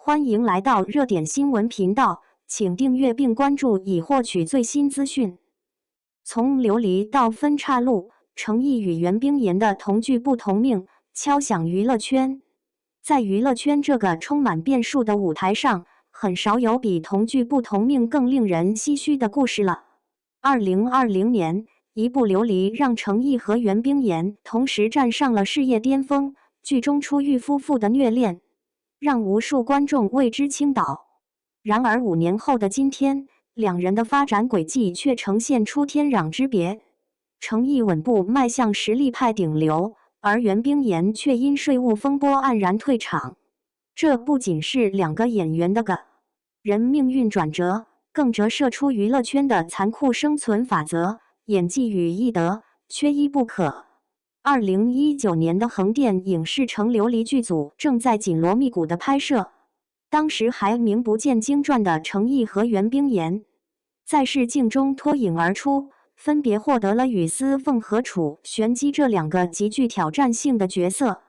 欢迎来到热点新闻频道，请订阅并关注以获取最新资讯。从流离到分岔路，程毅与袁冰妍的同剧不同命，敲响娱乐圈。在娱乐圈这个充满变数的舞台上，很少有比同剧不同命更令人唏嘘的故事了。2020年，一部《流离》让程毅和袁冰妍同时站上了事业巅峰，剧中出狱夫妇的虐恋让无数观众为之倾倒。然而5年后的今天，两人的发展轨迹却呈现出天壤之别。程毅稳步迈向实力派顶流，而袁冰妍却因税务风波黯然退场。这不仅是两个演员的个人命运转折，更折射出娱乐圈的残酷生存法则：演技与艺德缺一不可。2019年的横店影视城流离剧组正在紧锣密鼓的拍摄，当时还名不见经传的程毅和袁冰妍，在试镜中脱颖而出，分别获得了与司凤和楚玄机这两个极具挑战性的角色。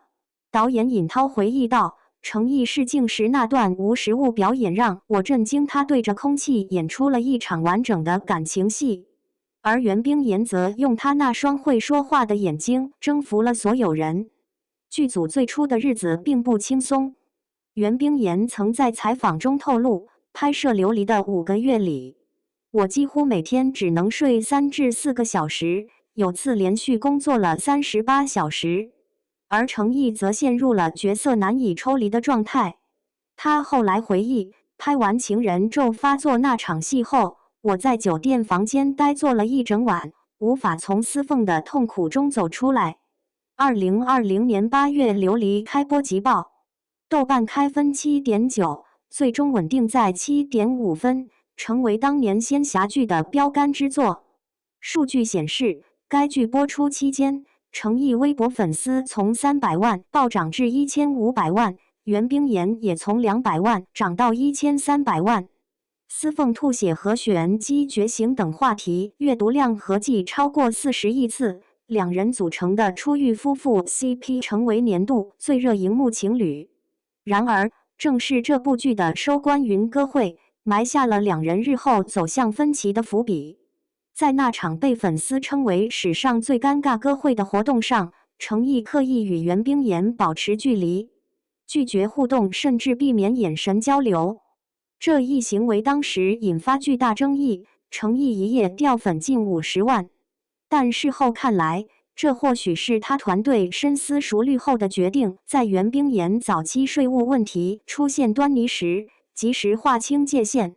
导演尹涛回忆道，程毅试镜时那段无实物表演让我震惊，他对着空气演出了一场完整的感情戏。而袁冰妍则用她那双会说话的眼睛征服了所有人。剧组最初的日子并不轻松，袁冰妍曾在采访中透露，拍摄《流离》的5个月里，我几乎每天只能睡3至4个小时，有次连续工作了38小时。而程毅则陷入了角色难以抽离的状态。他后来回忆，拍完情人咒发作那场戏后，我在酒店房间呆坐了一整晚，无法从司凤的痛苦中走出来。2020年8月，《流离》开播即爆，豆瓣开分7.9，最终稳定在7.5分，成为当年仙侠剧的标杆之作。数据显示，该剧播出期间，程毅微博粉丝从300万暴涨至1500万，袁冰妍也从200万涨到1300万。司凤吐血和玄机觉醒等话题阅读量合计超过40亿次，两人组成的出狱夫妇 CP 成为年度最热荧幕情侣。然而，正是这部剧的收官云歌会，埋下了两人日后走向分歧的伏笔。在那场被粉丝称为史上最尴尬歌会的活动上，程毅刻意与袁冰妍保持距离，拒绝互动，甚至避免眼神交流。这一行为当时引发巨大争议，程毅一夜掉粉近50万。但事后看来，这或许是他团队深思熟虑后的决定，在袁冰妍早期税务问题出现端倪时，及时划清界限。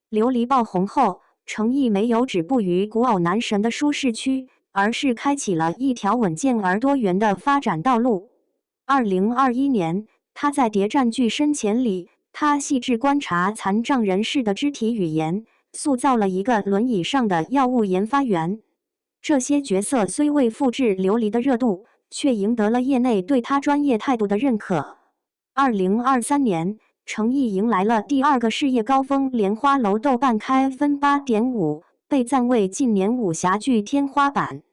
流离爆红后，程毅没有止步于古偶男神的舒适区，而是开启了一条稳健而多元的发展道路。2021年，他在谍战剧《深潜》里，他细致观察残障人士的肢体语言，塑造了一个轮椅上的药物研发员。这些角色虽未复制流离的热度，却赢得了业内对他专业态度的认可。2023年，程毅迎来了第2个事业高峰，《莲花楼》豆瓣开分8.5，被赞为近年武侠剧天花板。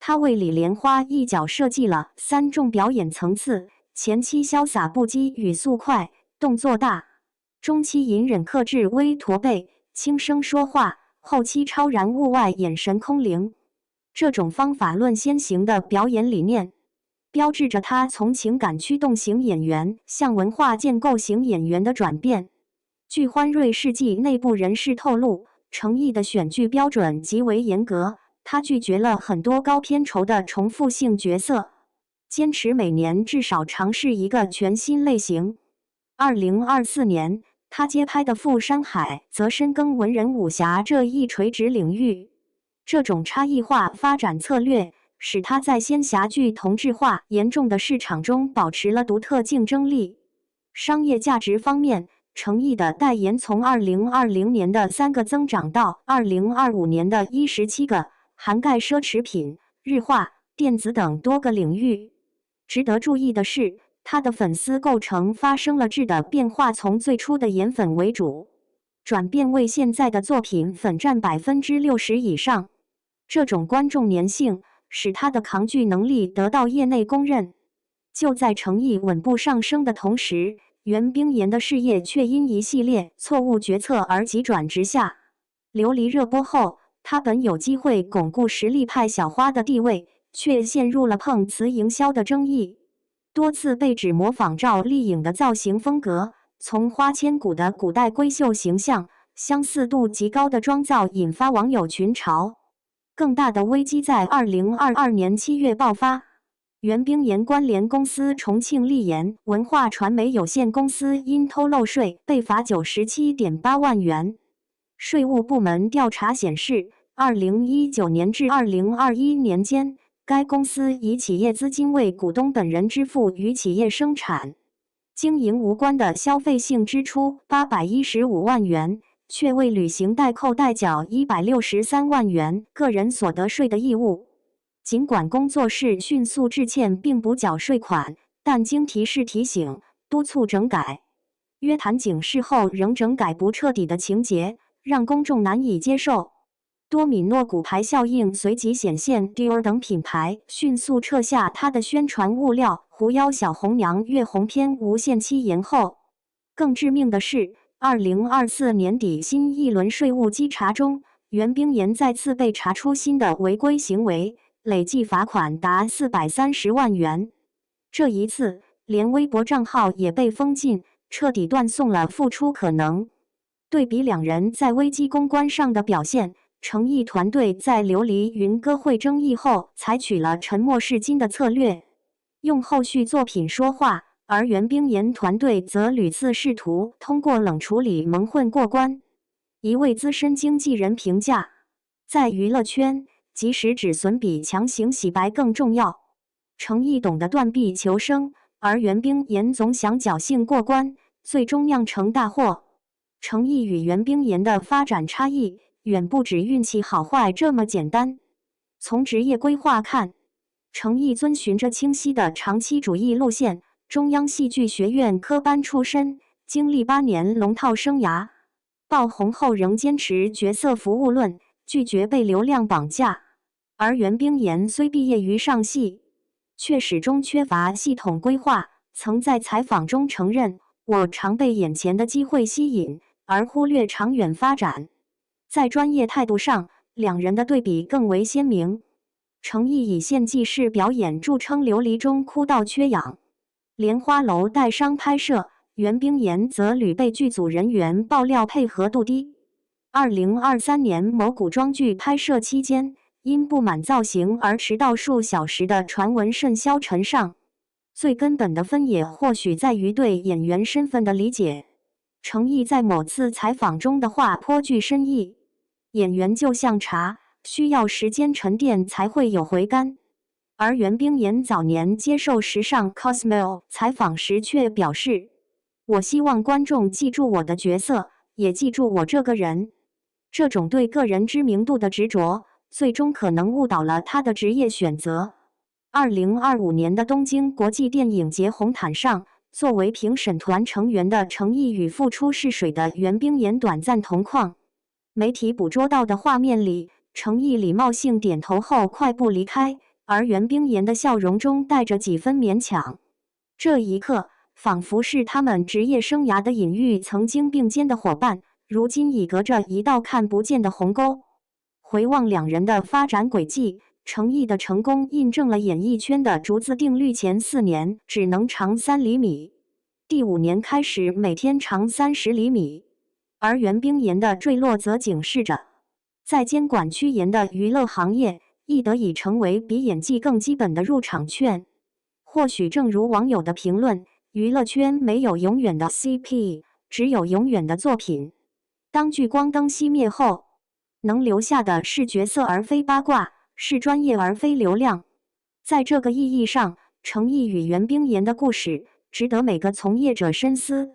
他为李莲花一角设计了3种表演层次，前期潇洒不羁，语速快，动作大；中期隐忍克制，微驼背，轻声说话；后期超然物外，眼神空灵。这种方法论先行的表演理念，标志着他从情感驱动型演员向文化建构型演员的转变。据欢瑞世纪内部人士透露，程毅的选剧标准极为严格，他拒绝了很多高片酬的重复性角色，坚持每年至少尝试一个全新类型。2024年，他接拍的《富山海》则深耕文人武侠这一垂直领域。这种差异化发展策略，使他在仙侠剧同质化严重的市场中保持了独特竞争力。商业价值方面，程毅的代言从2020年的3个增长到2025年的17个，涵盖奢侈品、日化、电子等多个领域。值得注意的是，他的粉丝构成发生了质的变化，从最初的颜粉为主，转变为现在的作品粉占60%以上。这种观众粘性使他的扛剧能力得到业内公认。就在程毅稳步上升的同时，袁冰妍的事业却因一系列错误决策而急转直下。琉璃热播后，她本有机会巩固实力派小花的地位，却陷入了碰瓷营销的争议，多次被指模仿赵丽颖的造型风格，从花千骨的古代闺秀形象，相似度极高的妆造引发网友群嘲。更大的危机在2022年7月爆发。袁冰妍关联公司重庆丽妍文化传媒有限公司因偷漏税被罚97.8万元。税务部门调查显示，2019年至2021年间，该公司以企业资金为股东本人支付与企业生产、经营无关的消费性支出815万元，却未履行代扣代缴163万元个人所得税的义务。尽管工作室迅速致歉并补缴税款，但经提示提醒、督促整改、约谈警示后仍整改不彻底的情节，让公众难以接受。多米诺骨牌效应随即显现 ，Dior 等品牌迅速撤下它的宣传物料，狐妖小红娘月红篇无限期延后。更致命的是，2024年底新一轮税务稽查中，袁冰妍再次被查出新的违规行为。累计罚款达430万元。这一次，连微博账号也被封禁，彻底断送了复出可能。对比两人在危机公关上的表现，诚毅团队在琉璃云歌会争议后采取了沉默是金的策略，用后续作品说话，而袁冰妍团队则屡次试图通过冷处理蒙混过关。一位资深经纪人评价，在娱乐圈，及时止损比强行洗白更重要。诚毅懂得断臂求生，而袁冰妍总想侥幸过关，最终酿成大祸。诚毅与袁冰妍的发展差异远不止运气好坏这么简单。从职业规划看，诚毅遵循着清晰的长期主义路线，中央戏剧学院科班出身，经历8年龙套生涯，爆红后仍坚持角色服务论，拒绝被流量绑架。而袁冰妍虽毕业于上戏，却始终缺乏系统规划，曾在采访中承认，我常被眼前的机会吸引，而忽略长远发展。在专业态度上，两人的对比更为鲜明。诚毅以献技式表演著称，琉璃中哭到缺氧，莲花楼带伤拍摄；袁冰妍则屡被剧组人员爆料配合度低。2023年某古装剧拍摄期间，因不满造型而迟到数小时的传闻甚嚣尘上。最根本的分野或许在于对演员身份的理解。诚毅在某次采访中的话颇具深意：演员就像茶，需要时间沉淀才会有回甘。而袁冰妍早年接受时尚 Cosmo 采访时却表示，我希望观众记住我的角色，也记住我这个人。这种对个人知名度的执着，最终可能误导了他的职业选择。2025年的东京国际电影节红毯上，作为评审团成员的诚毅与复出试水的袁冰妍短暂同框。媒体捕捉到的画面里，诚毅礼貌性点头后快步离开，而袁冰妍的笑容中带着几分勉强。这一刻，仿佛是他们职业生涯的隐喻，曾经并肩的伙伴，如今已隔着一道看不见的鸿沟。回望两人的发展轨迹，诚毅的成功印证了演艺圈的竹子定律：前4年只能长3厘米，第5年开始每天长30厘米。而袁冰妍的坠落则警示着，在监管趋严的娱乐行业，亦得以成为比演技更基本的入场券。或许正如网友的评论，娱乐圈没有永远的 CP， 只有永远的作品。当聚光灯熄灭后，能留下的是角色而非八卦，是专业而非流量。在这个意义上，诚毅与袁冰妍的故事值得每个从业者深思。